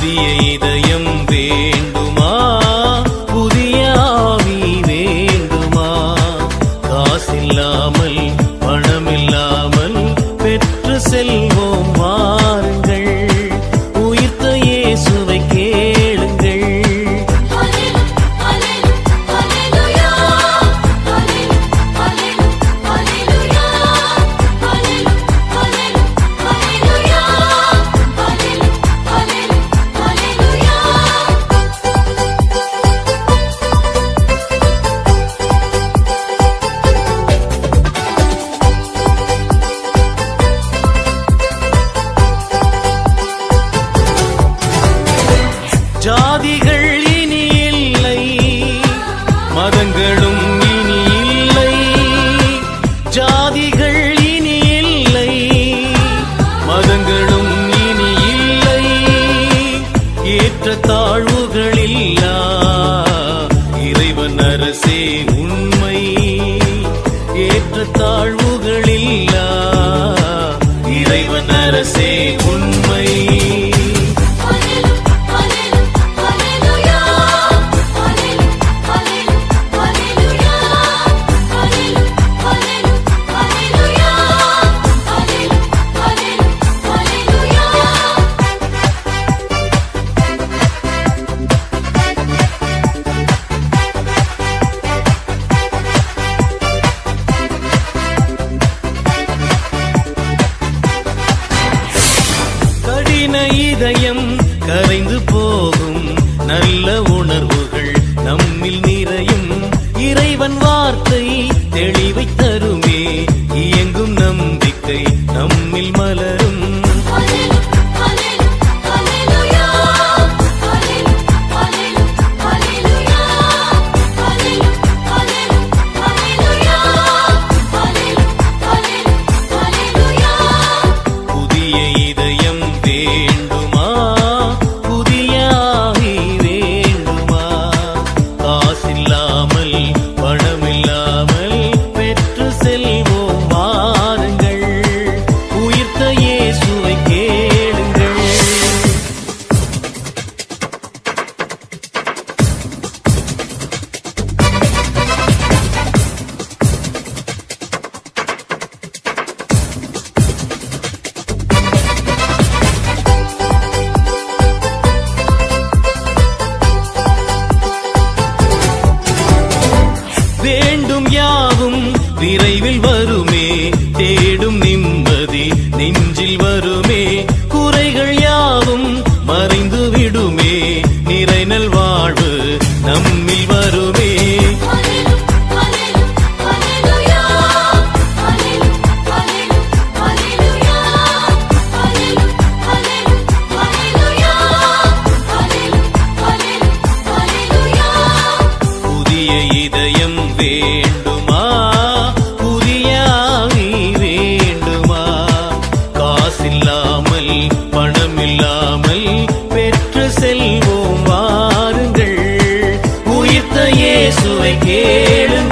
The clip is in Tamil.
புதிய இதயம் வேண்டுமா, புதிய ஆவி வேண்டுமா? காசில்லாமல் பணமில்லாமல் பெற்று செல்வோம் வாருங்கள், உயிர்த்த இயேசுவை கேளுங்கள். ஜாதிகள் இனி இல்லை, மதங்களும் இனி இல்லை. ஜாதிகள் இனி இல்லை, மதங்களும் இனி இல்லை. ஏற்ற தாழ்வுகள் இல்லா இறைவன் அரசே உண்மை. ஏற்ற தாழ்வுகள் இல்லா இறைவன் அரசே உண்மை. இதயம் கரைந்து போகும், நல்ல உணர்வுகள் நம்மில் நிறையும். இறைவன் வார்த்தை தெளிவை தருமே, இயங்கும் நம்பிக்கை நம்மில் மலரும். புதிய இதயம் வேண்டுமா, புதிய ஆவி வேண்டுமா? காசில்லாமல் பணமில்லாமல் பெற்று செல்வோம் வாருங்கள், உயிர்த்த இயேசுவை கேளுங்கள். வேண்டும் யாவும் விரைவில் வருமே, தேடும் நிம்மதி நெஞ்சில் வருமே. குறைகள் யாவும் மறைந்து விடுமே, நிறைநல் வாழ்வு நம்மில் வருமே. புதிய இதயம் வேண்டுமா, புதிய ஆவி வேண்டுமா? காசில்லாமல் பணமில்லாமல் பெற்று செல்வோம் வாருங்கள், உயிர்த்த இயேசுவை கேளுங்கள்.